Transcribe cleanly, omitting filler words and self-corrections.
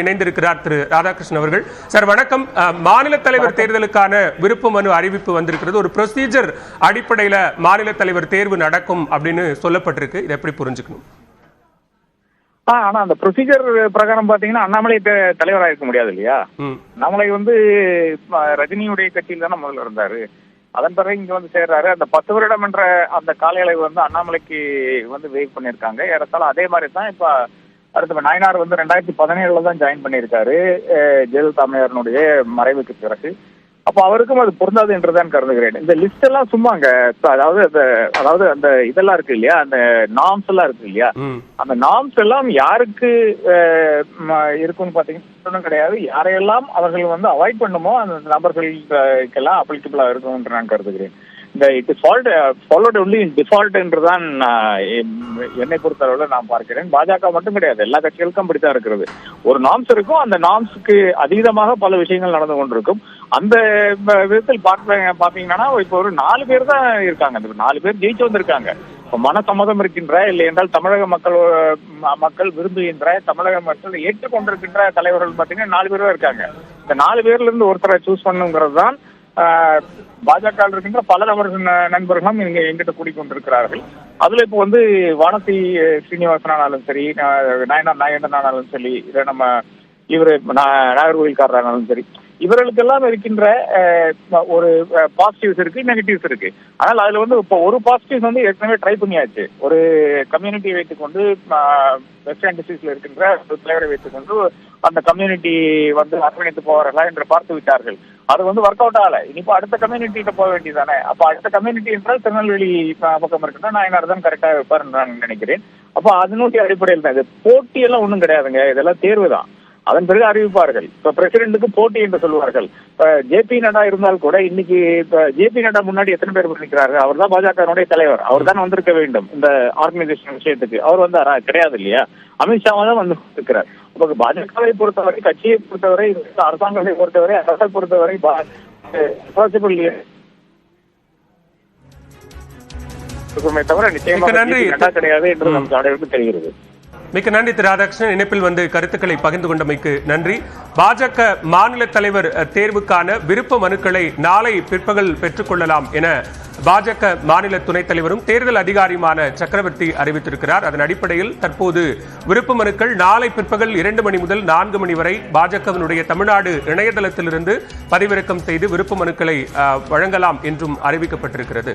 இணைந்திருக்கிறார் திரு ராதாகிருஷ்ணன் அவர்கள். சார் வணக்கம். மாநில தலைவர் தேர்தலுக்கான விருப்ப மனு அறிவிப்பு வந்திருக்கிறது. ஒரு ப்ரொசீஜர் அடிப்படையில் மாநில தலைவர் தேர்வு நடக்கும் அப்படின்னு சொல்லப்பட்டிருக்கு. இதை எப்படி புரிஞ்சுக்கணும்? ஆனா அந்த ப்ரொசீஜர் பிரகாரம் பாத்தீங்கன்னா அண்ணாமலை தலைவராக இருக்க முடியாது இல்லையா? அண்ணாமலை ரஜினியுடைய கட்சியில் தானே முதல்ல இருந்தாரு. அதன் பிறகு இங்க சேர்றாரு. அந்த 10 வருடம் என்ற அந்த கால அளவு அண்ணாமலைக்கு வெயிட் பண்ணிருக்காங்க. ஏறத்தாலும் அதே மாதிரி தான் இப்ப அடுத்த நயனார் 2017 தான் ஜாயின் பண்ணியிருக்காரு ஜெயலலிதா அம்மையாருடைய மறைவுக்கு பிறகு. அப்போ அவருக்கும் அது பொருந்தாது என்றுதான் கருதுகிறேன். இந்த லிஸ்ட் எல்லாம் சும்மாங்க, அதாவது அந்த இதெல்லாம் இருக்கு இல்லையா, அந்த நார்ம்ஸ் எல்லாம் இருக்கு இல்லையா, அந்த நார்ம்ஸ் எல்லாம் யாருக்கு இருக்குன்னு பாத்தீங்கன்னா கிடையாது. யாரையெல்லாம் அவர்கள் அவாய்ட் பண்ணுமோ அந்த நபர்களுக்கெல்லாம் அப்ளிகபிளா இருக்கும் என்று நான் கருதுகிறேன். It is followed only in default என்றுதான் என்னை பொறுத்தளவில் நான் பார்க்கிறேன். பாஜக மட்டும் கிடையாது, எல்லா கட்சிகளுக்கும் அப்படித்தான் இருக்கிறது. ஒரு நார்ம்ஸ் இருக்கும், அந்த நார்ம்ஸுக்கு அதீதமாக பல விஷயங்கள் நடந்து கொண்டிருக்கும். அந்த விதத்தில் பாத்தீங்கன்னா இப்போ ஒரு 4 பேர் தான் இருக்காங்க. அந்த 4 பேர் ஜெயிச்சு வந்திருக்காங்க. இப்போ மனசம்மதம் இருக்கின்ற, இல்லை என்றால் தமிழக மக்கள் விரும்புகின்ற, தமிழக மக்கள் ஏற்றுக்கொண்டிருக்கின்ற தலைவர்கள் பாத்தீங்கன்னா 4 பேர் தான் இருக்காங்க. இந்த 4 பேர்ல இருந்து ஒருத்தரை சூஸ் பண்ணுங்கிறது தான் பாஜக இருக்கின்ற பல நண்பர்களும் இங்க எங்கிட்ட கூடிக்கொண்டிருக்கிறார்கள். அதுல இப்போ வானதி ஸ்ரீனிவாசனாலும் சரி, நயனார் நாகேந்திரனாலும் சரி, இல்லை நம்ம இவரு நாகர்கோவில்காரரானாலும் சரி, இவர்களுக்கெல்லாம் இருக்கின்ற ஒரு பாசிட்டிவ்ஸ் இருக்கு, நெகட்டிவ்ஸ் இருக்கு. ஆனால் அதுல இப்போ ஒரு பாசிட்டிவ்ஸ் ஏற்கனவே ட்ரை பண்ணியாச்சு. ஒரு கம்யூனிட்டியை வைத்துக்கொண்டு வெஸ்ட் அண்ட் டிஸ்ட்ரிக்ட்ல இருக்கின்ற ஒரு தலைவரை வைத்துக்கொண்டு அந்த கம்யூனிட்டி அரவணைத்து போவார்களா என்று பார்த்து விட்டார்கள். அது ஒர்க் அவுட் ஆகல. இனிப்போ அடுத்த கம்யூனிட்டிகிட்ட போக வேண்டியதானே. அப்ப அடுத்த கம்யூனிட்டி என்றால் திருநெல்வேலி பக்கம் இருக்குன்னா நாயனார் தான் கரெக்டா இருப்பார் நான் நினைக்கிறேன். அப்ப அதனுடைய அடிப்படையில் தான் இது. போட்டி எல்லாம் ஒண்ணும் கிடையாதுங்க, இதெல்லாம் தேர்வு தான். அதன் பிறகு அறிவிப்பார்கள். இப்ப பிரசிடென்ட்டுக்கு போட்டி என்று சொல்லுவார்கள். இப்ப ஜே.பி. நட்டா இருந்தால் கூட இன்னைக்கு ஜே.பி. நட்டா முன்னாடி எத்தனை பேர் நிற்கிறார்கள்? அவர் தான் பாஜகனுடைய தலைவர். அவர் தான் வந்திருக்க வேண்டும் இந்த ஆர்கனைசேஷன் விஷயத்துக்கு. அவர் வந்தாரா? கிடையாது இல்லையா? அமித்ஷாவா தான் இருக்கிறார். அப்ப பாஜகவை பொறுத்தவரை, கட்சியை பொறுத்தவரை, அரசாங்கத்தை பொறுத்தவரை, அரசை பொறுத்தவரை தவிர நிச்சயமாக கிடையாது என்று நமக்கு அனைவருக்கும் தெரிகிறது. மிக்க நன்றி திரு ராதாகிருஷ்ணன். இணைப்பில் கருத்துக்களை பகிர்ந்து கொண்டமைக்கு நன்றி. பாஜக மாநில தலைவர் தேர்வுக்கான விருப்ப மனுக்களை நாளை பிற்பகல் பெற்றுக்கொள்ளலாம் என பாஜக மாநில துணைத் தலைவரும் தேர்தல் அதிகாரியுமான சக்கரவர்த்தி அறிவித்திருக்கிறார். அதன் அடிப்படையில் தற்போது விருப்ப மனுக்கள் நாளை பிற்பகல் 2 மணி முதல் 4 மணி வரை பாஜகவினுடைய தமிழ்நாடு இணையதளத்திலிருந்து பதிவிறக்கம் செய்து விருப்ப மனுக்களை வழங்கலாம் என்றும் அறிவிக்கப்பட்டிருக்கிறது.